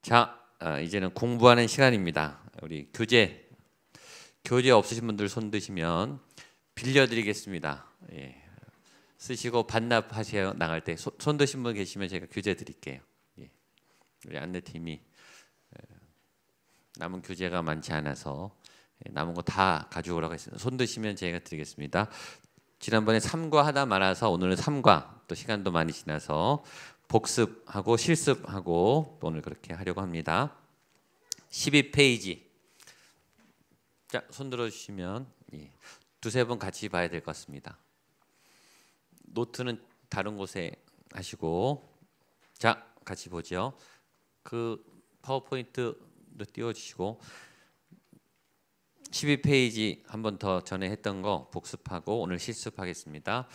자, 이제는 공부하는 시간입니다. 우리 교재 없으신 분들 손 드시면 빌려드리겠습니다. 예. 쓰시고 반납하셔 나갈 때 손 드신 분 계시면 제가 교재 드릴게요. 예. 우리 안내팀이 남은 교재가 많지 않아서 남은 거 다 가져오라고 했습니다. 손 드시면 제가 드리겠습니다. 지난번에 3과 하다 말아서 오늘은 3과 또 시간도 많이 지나서 복습하고 실습하고 오늘 그렇게 하려고 합니다. 12페이지. 자, 손 들어주시면 두세 번 같이 봐야 될 것 같습니다. 노트는 다른 곳에 하시고, 자, 같이 보죠. 그 파워포인트도 띄워주시고 12페이지 한 번 더 전에 했던 거 복습하고 오늘 실습하겠습니다.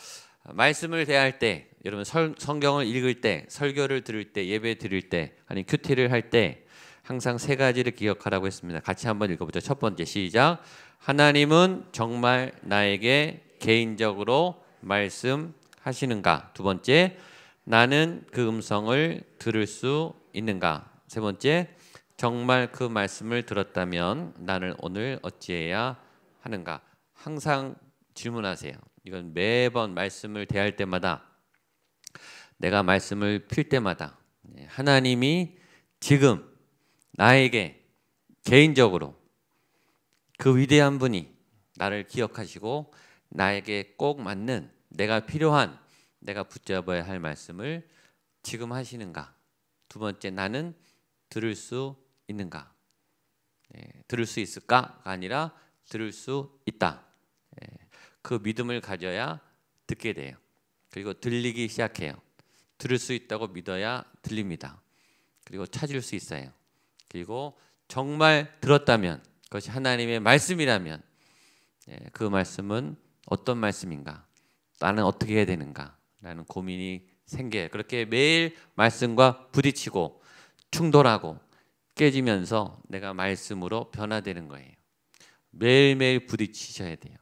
말씀을 대할 때, 여러분 성경을 읽을 때, 설교를 들을 때, 예배 드릴 때, 아니 큐티를 할 때 항상 세 가지를 기억하라고 했습니다. 같이 한번 읽어보죠. 첫 번째 시작. 하나님은 정말 나에게 개인적으로 말씀하시는가? 두 번째, 나는 그 음성을 들을 수 있는가? 세 번째, 정말 그 말씀을 들었다면 나는 오늘 어찌해야 하는가? 항상 질문하세요. 이건 매번 말씀을 대할 때마다, 내가 말씀을 필 때마다 하나님이 지금 나에게 개인적으로 그 위대한 분이 나를 기억하시고 나에게 꼭 맞는, 내가 필요한, 내가 붙잡아야 할 말씀을 지금 하시는가? 두 번째, 나는 들을 수 있는가? 들을 수 있을까가 아니라 들을 수 있다. 그 믿음을 가져야 듣게 돼요. 그리고 들리기 시작해요. 들을 수 있다고 믿어야 들립니다. 그리고 찾을 수 있어요. 그리고 정말 들었다면, 그것이 하나님의 말씀이라면 그 말씀은 어떤 말씀인가? 나는 어떻게 해야 되는가? 라는 고민이 생겨요. 그렇게 매일 말씀과 부딪히고 충돌하고 깨지면서 내가 말씀으로 변화되는 거예요. 매일매일 부딪히셔야 돼요.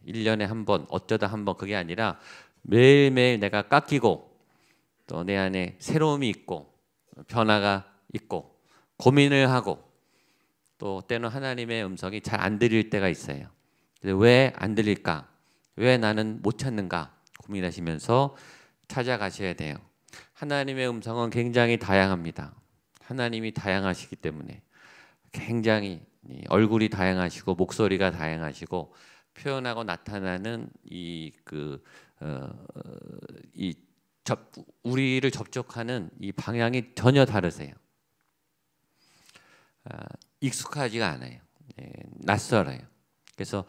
1년에 한 번, 어쩌다 한 번, 그게 아니라 매일매일 내가 깎이고 또 내 안에 새로움이 있고 변화가 있고 고민을 하고 또 때는 하나님의 음성이 잘 안 들릴 때가 있어요. 왜 안 들릴까? 왜 나는 못 찾는가? 고민하시면서 찾아가셔야 돼요. 하나님의 음성은 굉장히 다양합니다. 하나님이 다양하시기 때문에 굉장히 얼굴이 다양하시고 목소리가 다양하시고 표현하고 나타나는 우리를 접촉하는 이 방향이 전혀 다르세요. 익숙하지가 않아요. 낯설어요. 그래서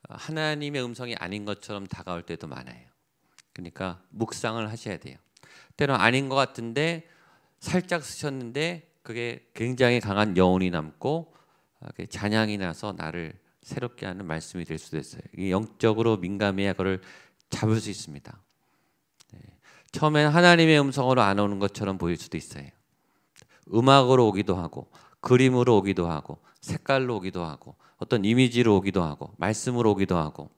하나님의 음성이 아닌 것처럼 다가올 때도 많아요. 그러니까 묵상을 하셔야 돼요. 때로는 아닌 것 같은데 살짝 쓰셨는데 그게 굉장히 강한 여운이 남고 잔향이 나서 나를 새롭게 하는 말씀이 될 수도 있어요. 이게 영적으로 민감해야 그걸 잡을 수 있습니다. 처음엔 하나님의 음성으로 안 오는 것처럼 보일 수도 있어요. 음악으로 오기도 하고 그림으로 오기도 하고 색깔로 오기도 하고 어떤 이미지로 오기도 하고 말씀으로 오기도 하고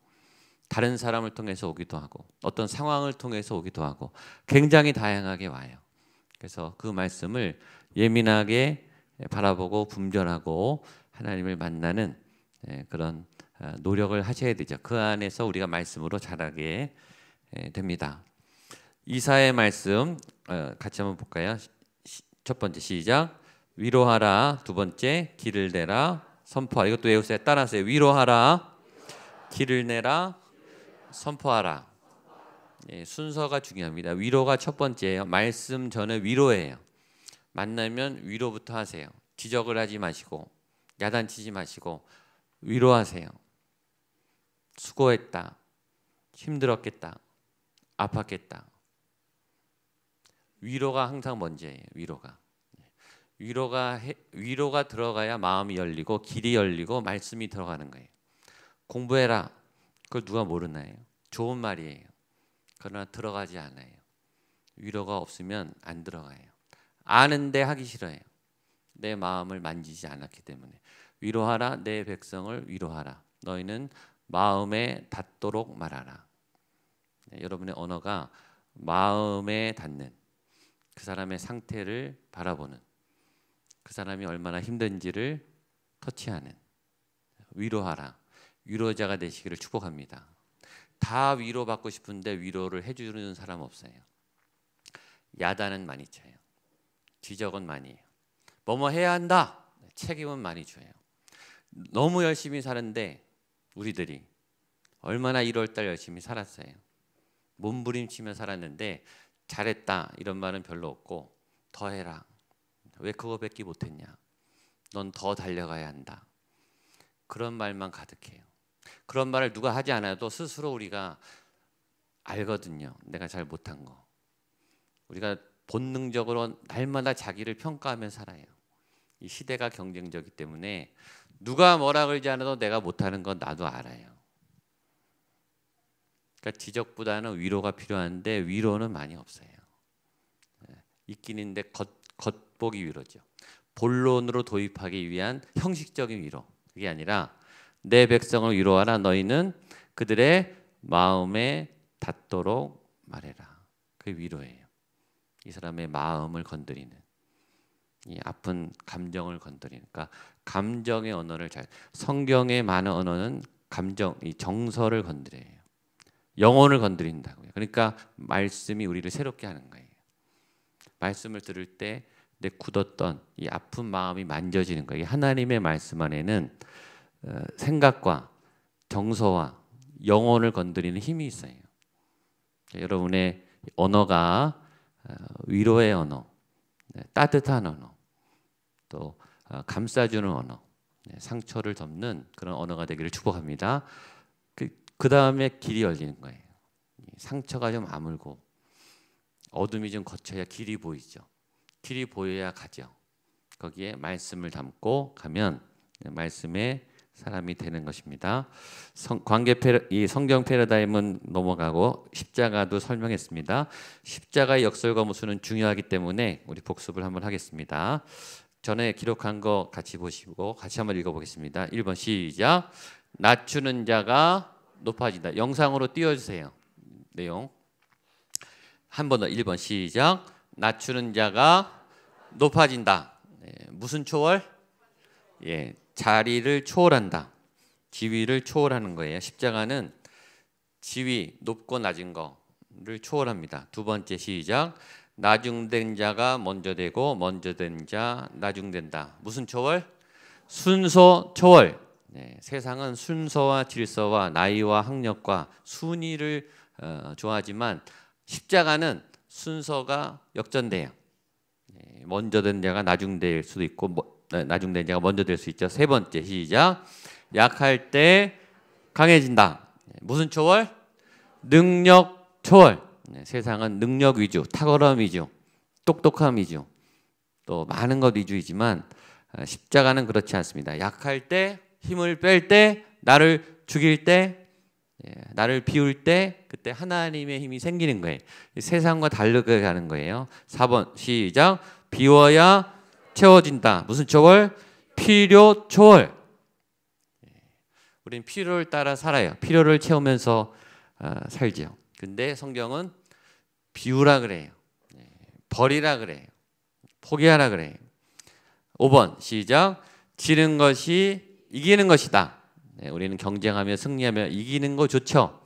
다른 사람을 통해서 오기도 하고 어떤 상황을 통해서 오기도 하고 굉장히 다양하게 와요. 그래서 그 말씀을 예민하게 바라보고 분별하고 하나님을 만나는 그런 노력을 하셔야 되죠. 그 안에서 우리가 말씀으로 자라게 됩니다. 이사의 말씀 같이 한번 볼까요? 첫 번째 시작. 위로하라. 두 번째 길을 내라. 선포하라. 이것도 외우세요. 따라하세요. 위로하라. 길을 내라. 선포하라. 순서가 중요합니다. 위로가 첫 번째예요. 말씀 전에 위로예요. 만나면 위로부터 하세요. 지적을 하지 마시고 야단치지 마시고 위로하세요. 수고했다. 힘들었겠다. 아팠겠다. 위로가 항상 먼저예요. 위로가 들어가야 마음이 열리고 길이 열리고 말씀이 들어가는 거예요. 공부해라. 그걸 누가 모르나요? 좋은 말이에요. 그러나 들어가지 않아요. 위로가 없으면 안 들어가요. 아는데 하기 싫어요. 내 마음을 만지지 않았기 때문에. 위로하라. 내 백성을 위로하라. 너희는 마음에 닿도록 말하라. 여러분의 언어가 마음에 닿는 그 사람의 상태를 바라보는 그 사람이 얼마나 힘든지를 터치하는, 위로하라. 위로자가 되시기를 축복합니다. 다 위로받고 싶은데 위로를 해주는 사람 없어요. 야단은 많이 쳐요. 지적은 많이 해요. 뭐뭐 해야 한다. 책임은 많이 줘요. 너무 열심히 사는데 우리들이 얼마나 1월달 열심히 살았어요. 몸부림치며 살았는데 잘했다 이런 말은 별로 없고, 더 해라. 왜 그거밖에 못했냐. 넌 더 달려가야 한다. 그런 말만 가득해요. 그런 말을 누가 하지 않아도 스스로 우리가 알거든요. 내가 잘 못한 거. 우리가 본능적으로 날마다 자기를 평가하며 살아요. 이 시대가 경쟁적이기 때문에 누가 뭐라 그러지 않아도 내가 못하는 건 나도 알아요. 그러니까 지적보다는 위로가 필요한데 위로는 많이 없어요. 있긴 있는데 겉보기 위로죠. 본론으로 도입하기 위한 형식적인 위로. 그게 아니라 내 백성을 위로하라. 너희는 그들의 마음에 닿도록 말해라. 그게 위로예요. 이 사람의 마음을 건드리는, 이 아픈 감정을 건드리는. 그러니까 감정의 언어를 성경의 많은 언어는 감정, 이 정서를 건드려요. 영혼을 건드린다고요. 그러니까 말씀이 우리를 새롭게 하는 거예요. 말씀을 들을 때 내 굳었던 이 아픈 마음이 만져지는 거예요. 하나님의 말씀 안에는 생각과 정서와 영혼을 건드리는 힘이 있어요. 여러분의 언어가 위로의 언어, 따뜻한 언어, 또 감싸주는 언어, 상처를 덮는 그런 언어가 되기를 축복합니다. 그 다음에 길이 열리는 거예요. 상처가 좀 아물고 어둠이 좀 거쳐야 길이 보이죠. 길이 보여야 가죠. 거기에 말씀을 담고 가면 말씀의 사람이 되는 것입니다. 이 성경 패러다임은 넘어가고 십자가도 설명했습니다. 십자가의 역설과 무수는 중요하기 때문에 우리 복습을 한번 하겠습니다. 전에 기록한 거 같이 보시고 같이 한번 읽어보겠습니다. 1번 시작. 낮추는 자가 높아진다. 영상으로 띄워주세요. 내용 한 번 더. 1번 시작. 낮추는 자가 높아진다. 무슨 초월? 자리를 초월한다. 지위를 초월하는 거예요. 십자가는 지위, 높고 낮은 거를 초월합니다. 두 번째 시작. 나중된 자가 먼저 되고 먼저 된 자 나중된다. 무슨 초월? 순서 초월. 세상은 순서와 질서와 나이와 학력과 순위를 좋아하지만 십자가는 순서가 역전돼요. 먼저 된 자가 나중될 수도 있고 나중된 자가 먼저 될 수 있죠. 세 번째 시작. 약할 때 강해진다. 무슨 초월? 능력 초월. 세상은 능력 위주, 탁월함 위주, 똑똑함 위주, 또 많은 것 위주이지만 십자가는 그렇지 않습니다. 약할 때, 힘을 뺄 때, 나를 죽일 때, 나를 비울 때, 그때 하나님의 힘이 생기는 거예요. 세상과 다르게 가는 거예요. 4번 시작. 비워야 채워진다. 무슨 초월? 필요 초월. 우리는 필요를 따라 살아요. 필요를 채우면서 살죠. 근데 성경은 비우라 그래요. 버리라 그래요. 포기하라 그래요. 5번 시작. 지는 것이 이기는 것이다. 우리는 경쟁하며 승리하며 이기는 거 좋죠.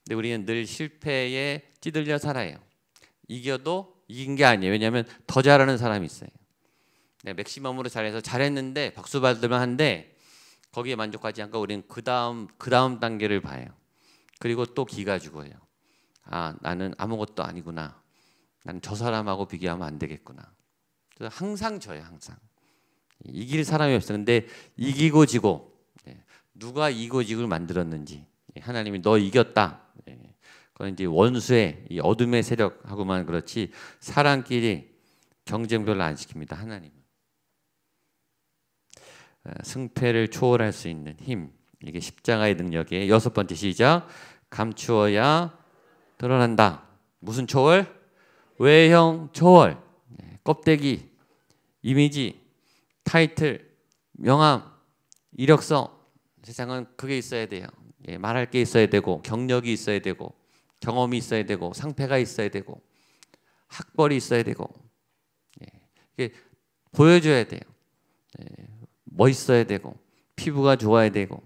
근데 우리는 늘 실패에 찌들려 살아요. 이겨도 이긴 게 아니에요. 왜냐하면 더 잘하는 사람이 있어요. 맥시멈으로 잘해서 잘했는데 박수 받으면 한데 거기에 만족하지 않고 우리는 그 다음 단계를 봐요. 그리고 또 기가 죽어요. 아, 나는 아무것도 아니구나. 나는 저 사람하고 비교하면 안 되겠구나. 그래서 항상 져요. 항상 이길 사람이 없어요. 근데 이기고 지고, 누가 이기고 지고를 만들었는지, 하나님이 너 이겼다. 그건 이제 원수의 이 어둠의 세력하고만 그렇지 사람끼리 경쟁 별로 안 시킵니다. 하나님은 승패를 초월할 수 있는 힘, 이게 십자가의 능력이에요. 6번째 시작. 감추어야 드러난다. 무슨 초월? 외형 초월. 껍데기, 이미지, 타이틀, 명함, 이력서. 세상은 그게 있어야 돼요. 말할 게 있어야 되고, 경력이 있어야 되고, 경험이 있어야 되고, 상패가 있어야 되고, 학벌이 있어야 되고, 이게 보여줘야 돼요. 멋있어야 되고 피부가 좋아야 되고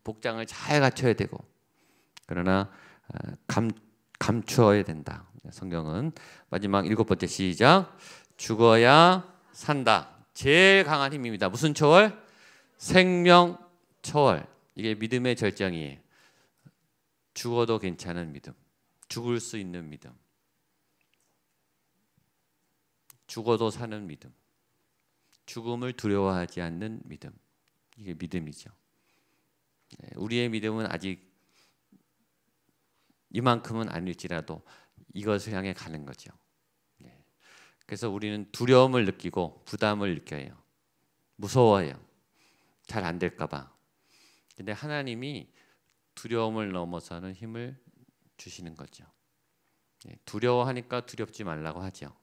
복장을 잘 갖춰야 되고 그러나 감추어야 된다. 성경은 마지막 7번째 시작. 죽어야 산다. 제일 강한 힘입니다. 무슨 초월? 생명 초월. 이게 믿음의 절정이에요. 죽어도 괜찮은 믿음. 죽을 수 있는 믿음. 죽어도 사는 믿음. 죽음을 두려워하지 않는 믿음. 이게 믿음이죠. 우리의 믿음은 아직 이만큼은 아닐지라도 이것을 향해 가는 거죠. 그래서 우리는 두려움을 느끼고 부담을 느껴요. 무서워요. 잘 안 될까 봐. 근데 하나님이 두려움을 넘어서는 힘을 주시는 거죠. 두려워하니까 두렵지 말라고 하죠.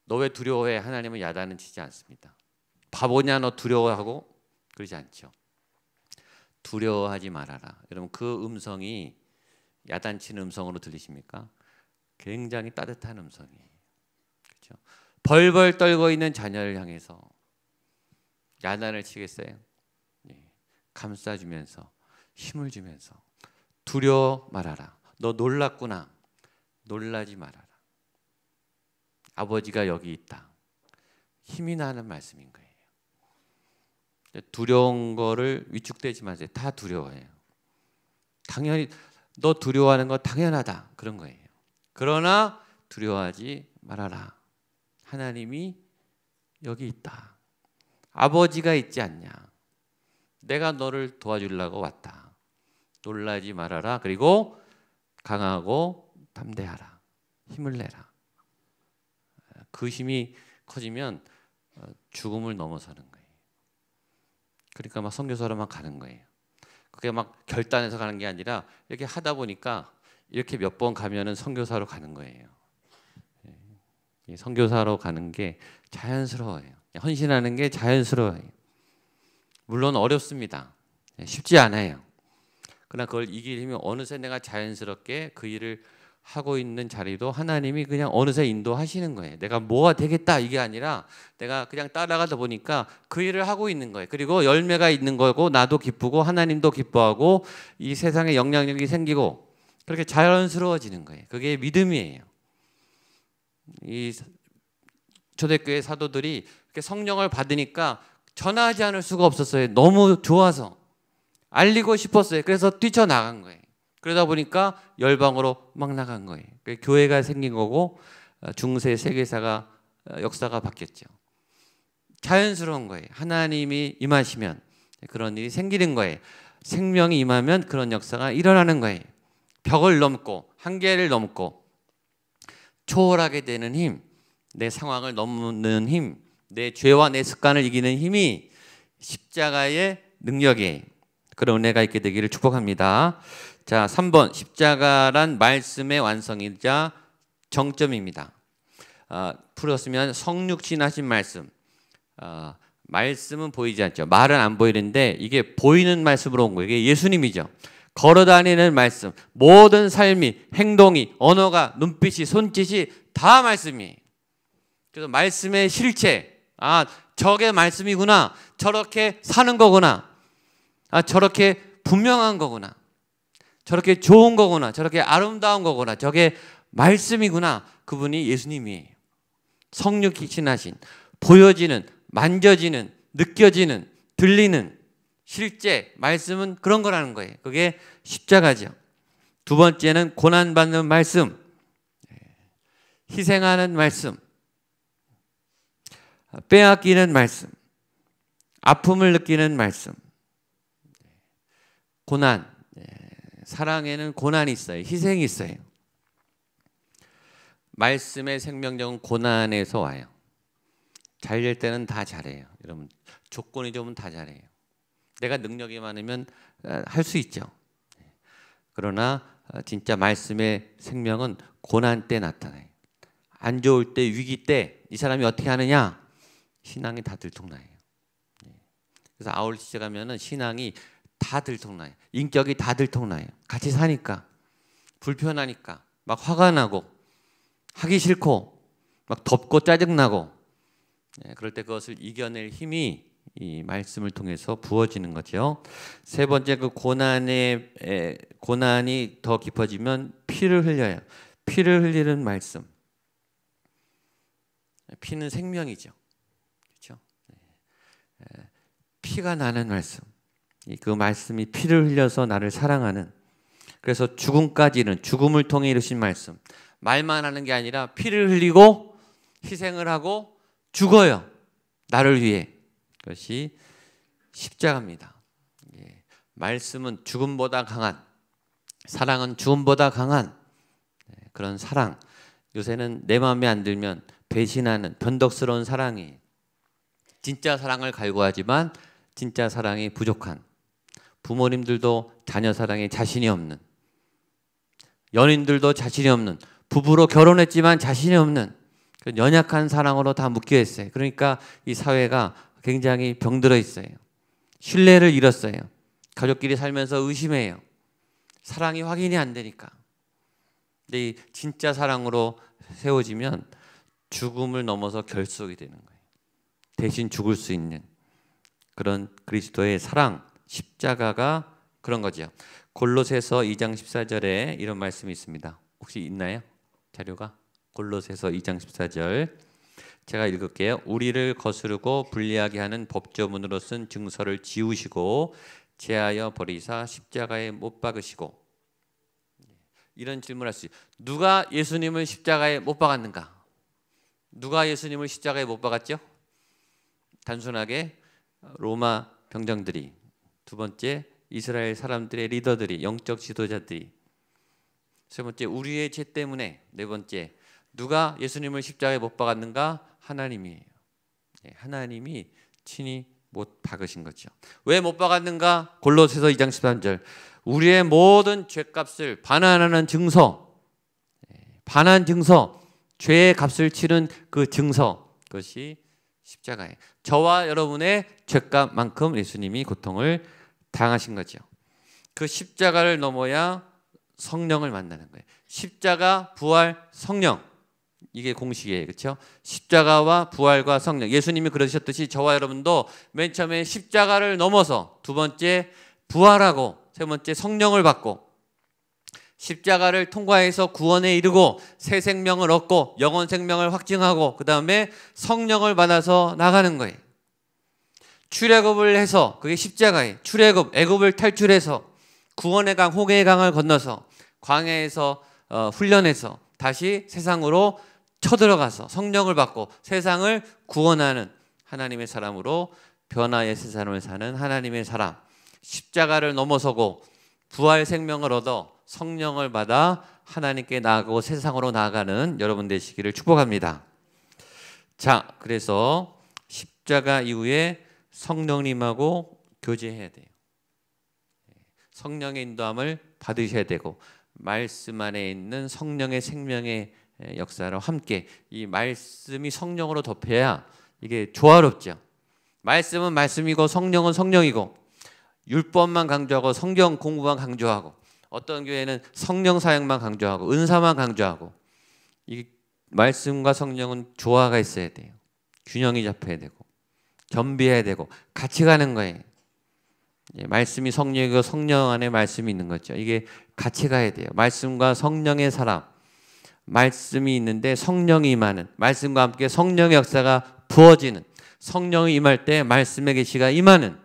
너 왜 두려워해? 하나님은 야단은 치지 않습니다. 바보냐 너 두려워하고? 그러지 않죠. 두려워하지 말아라. 여러분 그 음성이 야단치는 음성으로 들리십니까? 굉장히 따뜻한 음성이에요. 그렇죠? 벌벌 떨고 있는 자녀를 향해서 야단을 치겠어요? 감싸주면서 힘을 주면서 두려워 말아라. 너 놀랐구나. 놀라지 말아라. 아버지가 여기 있다. 힘이 나는 말씀인 거예요. 두려운 거를 위축되지 마세요. 다 두려워해요. 당연히 너 두려워하는 거 당연하다. 그런 거예요. 그러나 두려워하지 말아라. 하나님이 여기 있다. 아버지가 있지 않냐. 내가 너를 도와주려고 왔다. 놀라지 말아라. 그리고 강하고 담대하라. 힘을 내라. 그 힘이 커지면 죽음을 넘어서는 거예요. 그러니까 막 선교사로 막 가는 거예요. 그게 막 결단해서 가는 게 아니라 이렇게 하다 보니까 이렇게 몇 번 가면은 선교사로 가는 거예요. 선교사로 가는 게 자연스러워요. 헌신하는 게 자연스러워요. 물론 어렵습니다. 쉽지 않아요. 그러나 그걸 이길 힘이 어느새 내가 자연스럽게 그 일을 하고 있는 자리도 하나님이 그냥 어느새 인도하시는 거예요. 내가 뭐가 되겠다 이게 아니라 내가 그냥 따라가다 보니까 그 일을 하고 있는 거예요. 그리고 열매가 있는 거고 나도 기쁘고 하나님도 기뻐하고 이 세상에 영향력이 생기고 그렇게 자연스러워지는 거예요. 그게 믿음이에요. 이 초대교회 사도들이 성령을 받으니까 전하지 않을 수가 없었어요. 너무 좋아서 알리고 싶었어요. 그래서 뛰쳐나간 거예요. 그러다 보니까 열방으로 막 나간 거예요. 교회가 생긴 거고 중세 세계사가 역사가 바뀌었죠. 자연스러운 거예요. 하나님이 임하시면 그런 일이 생기는 거예요. 생명이 임하면 그런 역사가 일어나는 거예요. 벽을 넘고 한계를 넘고 초월하게 되는 힘, 내 상황을 넘는 힘, 내 죄와 내 습관을 이기는 힘이 십자가의 능력이에요. 그런 은혜가 있게 되기를 축복합니다. 자, 3번 십자가란 말씀의 완성이자 정점입니다. 풀었으면 성육신하신 말씀. 말씀은 보이지 않죠. 말은 안 보이는데 이게 보이는 말씀으로 온 거예요. 이게 예수님이죠. 걸어다니는 말씀. 모든 삶이, 행동이, 언어가, 눈빛이, 손짓이 다 말씀이에요. 그래서 말씀의 실체. 저게 말씀이구나. 저렇게 사는 거구나. 저렇게 분명한 거구나. 저렇게 좋은 거구나. 저렇게 아름다운 거구나. 저게 말씀이구나. 그분이 예수님이에요. 성육신하신, 보여지는, 만져지는, 느껴지는, 들리는 실제 말씀은 그런 거라는 거예요. 그게 십자가죠. 두 번째는 고난받는 말씀, 희생하는 말씀, 빼앗기는 말씀, 아픔을 느끼는 말씀, 고난, 사랑에는 고난이 있어요. 희생이 있어요. 말씀의 생명력은 고난에서 와요. 잘 될 때는 다 잘해요. 여러분 조건이 좋으면 다 잘해요. 내가 능력이 많으면 할 수 있죠. 그러나 진짜 말씀의 생명은 고난 때 나타나요. 안 좋을 때, 위기 때 이 사람이 어떻게 하느냐? 신앙이 다 들통나요. 그래서 아울리치 가면은 신앙이 다 들통나요. 인격이 다 들통나요. 같이 사니까 불편하니까 막 화가 나고 하기 싫고 막 덥고 짜증나고 그럴 때 그것을 이겨낼 힘이 이 말씀을 통해서 부어지는 거죠. 세 번째, 그 고난이 더 깊어지면 피를 흘려요. 피를 흘리는 말씀. 피는 생명이죠. 그렇죠? 피가 나는 말씀. 그 말씀이 피를 흘려서 나를 사랑하는. 그래서 죽음까지는 죽음을 통해 이루신 말씀. 말만 하는 게 아니라 피를 흘리고 희생을 하고 죽어요. 나를 위해. 그것이 십자가입니다. 말씀은 죽음보다 강한, 사랑은 죽음보다 강한 그런 사랑. 요새는 내 마음에 안 들면 배신하는 변덕스러운 사랑이, 진짜 사랑을 갈구하지만 진짜 사랑이 부족한, 부모님들도 자녀 사랑에 자신이 없는, 연인들도 자신이 없는, 부부로 결혼했지만 자신이 없는 연약한 사랑으로 다 묶여 있어요. 그러니까 이 사회가 굉장히 병들어 있어요. 신뢰를 잃었어요. 가족끼리 살면서 의심해요. 사랑이 확인이 안 되니까. 근데 이 진짜 사랑으로 세워지면 죽음을 넘어서 결속이 되는 거예요. 대신 죽을 수 있는 그런 그리스도의 사랑, 십자가가 그런 거죠. 골로새서 2장 14절에 이런 말씀이 있습니다. 혹시 있나요? 자료가? 골로새서 2장 14절 제가 읽을게요. 우리를 거스르고 불리하게 하는 법조문으로 쓴 증서를 지우시고 제하여 버리사 십자가에 못 박으시고. 이런 질문을 할 수 있어요. 누가 예수님을 십자가에 못 박았는가? 누가 예수님을 십자가에 못 박았죠? 단순하게 로마 병정들이, 두 번째 이스라엘 사람들의 리더들이, 영적 지도자들이, 세 번째 우리의 죄 때문에, 네 번째 누가 예수님을 십자가에 못 박았는가? 하나님이에요. 하나님이 친히 못 박으신 거죠. 왜 못 박았는가? 골로새서 2장 13절 우리의 모든 죄값을 반환하는 증서, 반환 증서, 죄의 값을 치른 그 증서, 그것이 십자가예요. 저와 여러분의 죄값만큼 예수님이 고통을 당하신 거죠. 그 십자가를 넘어야 성령을 만나는 거예요. 십자가, 부활, 성령, 이게 공식이에요. 그렇죠? 십자가와 부활과 성령. 예수님이 그러셨듯이 저와 여러분도 맨 처음에 십자가를 넘어서 두 번째 부활하고 세 번째 성령을 받고 십자가를 통과해서 구원에 이르고 새 생명을 얻고 영원 생명을 확증하고 그 다음에 성령을 받아서 나가는 거예요. 출애굽을 해서, 그게 십자가예요. 출애굽, 애굽을 탈출해서 구원의 강, 홍해의 강을 건너서 광야에서 훈련해서 다시 세상으로 쳐들어가서 성령을 받고 세상을 구원하는 하나님의 사람으로 변화의 새 삶을 사는 하나님의 사람. 십자가를 넘어서고 부활 생명을 얻어 성령을 받아 하나님께 나아가고 세상으로 나아가는 여러분 되시기를 축복합니다. 자, 그래서 십자가 이후에 성령님하고 교제해야 돼요. 성령의 인도함을 받으셔야 되고 말씀 안에 있는 성령의 생명의 역사로 함께 이 말씀이 성령으로 덮여야 이게 조화롭죠. 말씀은 말씀이고 성령은 성령이고 율법만 강조하고 성경 공부만 강조하고 어떤 교회는 성령 사역만 강조하고 은사만 강조하고 이 말씀과 성령은 조화가 있어야 돼요. 균형이 잡혀야 되고 겸비해야 되고 같이 가는 거예요. 말씀이 성령이고 성령 안에 말씀이 있는 거죠. 이게 같이 가야 돼요. 말씀과 성령의 사람, 말씀이 있는데 성령이 임하는, 말씀과 함께 성령의 역사가 부어지는, 성령이 임할 때 말씀의 계시가 임하는,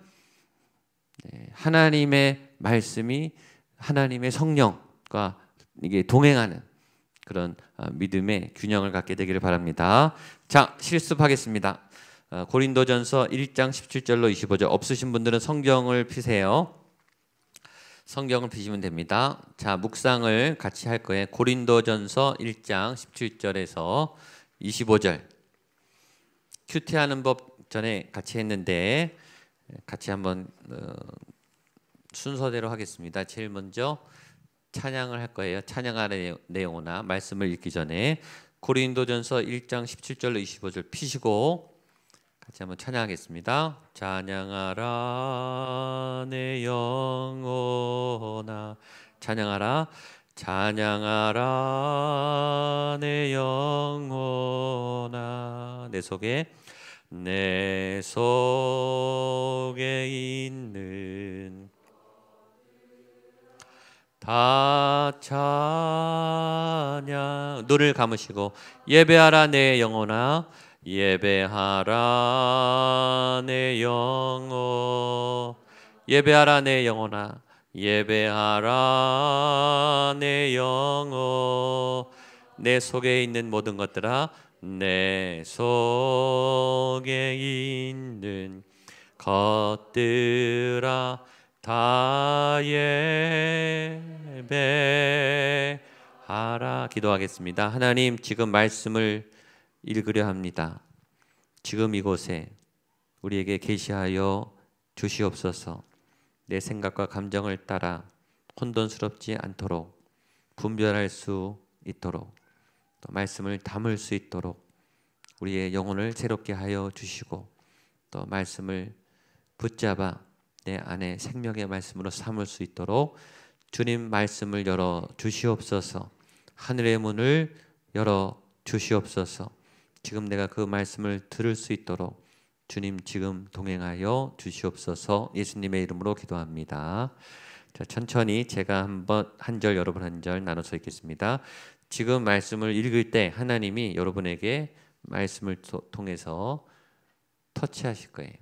하나님의 말씀이 하나님의 성령과 이게 동행하는 그런 믿음의 균형을 갖게 되기를 바랍니다. 자, 실습하겠습니다. 고린도전서 1장 17절로 25절 없으신 분들은 성경을 펴세요. 성경을 펴시면 됩니다. 자, 묵상을 같이 할 거예요. 고린도전서 1장 17절에서 25절. 큐티하는 법 전에 같이 했는데 같이 한번 순서대로 하겠습니다. 제일 먼저 찬양을 할 거예요. 찬양하는 내용이나 말씀을 읽기 전에 고린도전서 1장 17절로 25절 피시고 같이 한번 찬양하겠습니다. 찬양하라 내 영혼아, 찬양하라, 찬양하라 내 영혼아, 내 속에 내 속에 있는 다 찬양. 눈을 감으시고 예배하라 내 영혼아, 예배하라 내 영혼, 예배하라 내 영혼아, 예배하라 내 영혼. 내 속에 있는 모든 것들아, 내 속에 있는 것들아 다 예배하라. 기도하겠습니다. 하나님, 지금 말씀을 읽으려 합니다. 지금 이곳에 우리에게 계시하여 주시옵소서. 내 생각과 감정을 따라 혼돈스럽지 않도록 분별할 수 있도록, 또 말씀을 담을 수 있도록 우리의 영혼을 새롭게 하여 주시고, 또 말씀을 붙잡아 내 안에 생명의 말씀으로 삼을 수 있도록 주님 말씀을 열어 주시옵소서. 하늘의 문을 열어 주시옵소서. 지금 내가 그 말씀을 들을 수 있도록 주님 지금 동행하여 주시옵소서. 예수님의 이름으로 기도합니다. 자, 천천히 제가 한 절 여러분 한 절 나눠서 읽겠습니다. 지금 말씀을 읽을 때 하나님이 여러분에게 말씀을 통해서 터치하실 거예요.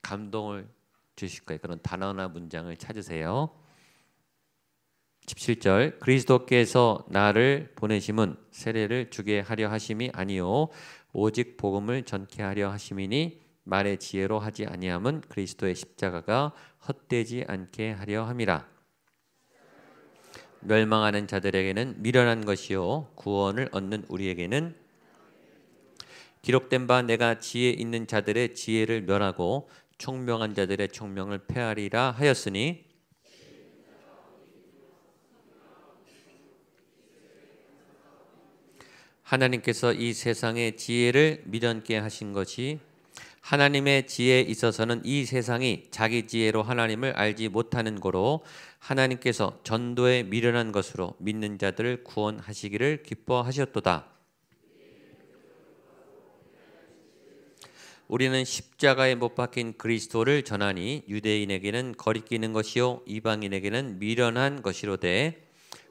감동을 주실 거예요. 그런 단어나 문장을 찾으세요. 17절, 그리스도께서 나를 보내심은 세례를 주게 하려 하심이 아니요 오직 복음을 전케 하려 하심이니 말의 지혜로 하지 아니함은 그리스도의 십자가가 헛되지 않게 하려 함이라. 멸망하는 자들에게는 미련한 것이요 구원을 얻는 우리에게는 기록된 바 내가 지혜 있는 자들의 지혜를 멸하고 총명한 자들의 총명을 폐하리라 하였으니, 하나님께서 이 세상의 지혜를 미련케 하신 것이, 하나님의 지혜에 있어서는 이 세상이 자기 지혜로 하나님을 알지 못하는 고로 하나님께서 전도에 미련한 것으로 믿는 자들을 구원하시기를 기뻐하셨도다. 우리는 십자가에 못 박힌 그리스도를 전하니 유대인에게는 거리끼는 것이요 이방인에게는 미련한 것이로되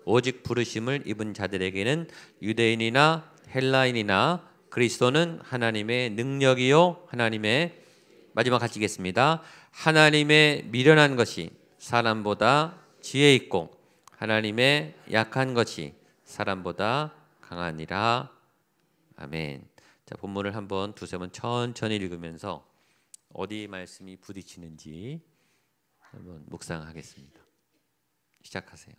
오직 부르심을 입은 자들에게는 유대인이나 헬라인이나 그리스도는 하나님의 능력이요 하나님의, 마지막 같이 읽겠습니다. 하나님의 미련한 것이 사람보다 지혜 있고 하나님의 약한 것이 사람보다 강하니라. 아멘. 자, 본문을 한번 두세 번 천천히 읽으면서 어디 말씀이 부딪히는지 한번 묵상하겠습니다. 시작하세요.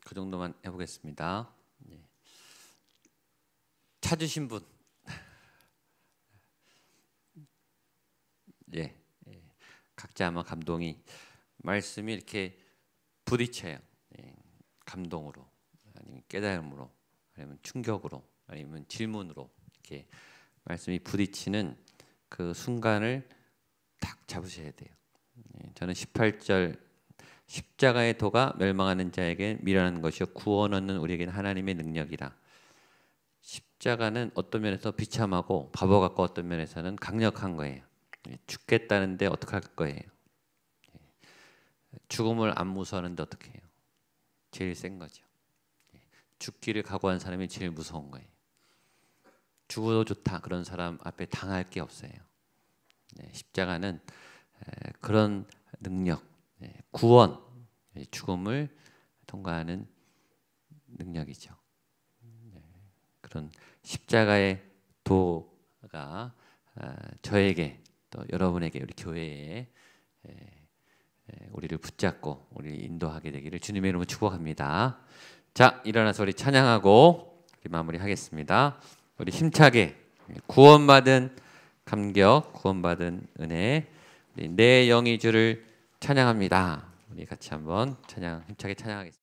그 정도만 해보겠습니다. 예. 찾으신 분, 예, 예. 각자 아마 감동이 말씀이 이렇게 부딪혀요. 예. 감동으로, 아니면 깨달음으로, 아니면 충격으로, 아니면 질문으로 이렇게 말씀이 부딪히는 그 순간을 딱 잡으셔야 돼요. 예. 저는 18절 십자가의 도가 멸망하는 자에게 미련한 것이요 구원 얻는 우리에게는 하나님의 능력이라. 십자가는 어떤 면에서 비참하고 바보 같고 어떤 면에서는 강력한 거예요. 죽겠다는데 어떡할 거예요? 죽음을 안 무서워하는데 어떻게 해요? 제일 센 거죠. 죽기를 각오한 사람이 제일 무서운 거예요. 죽어도 좋다 그런 사람 앞에 당할 게 없어요. 십자가는 그런 능력, 구원, 죽음을 통과하는 능력이죠. 그런 십자가의 도가 저에게 또 여러분에게 우리 교회에 우리를 붙잡고 우리를 인도하게 되기를 주님의 이름으로 축복합니다. 자, 일어나서 우리 찬양하고 우리 마무리하겠습니다. 우리 힘차게 구원받은 감격, 구원받은 은혜, 내 영이 주를 찬양합니다. 우리 같이 한번 찬양 힘차게 찬양하겠습니다.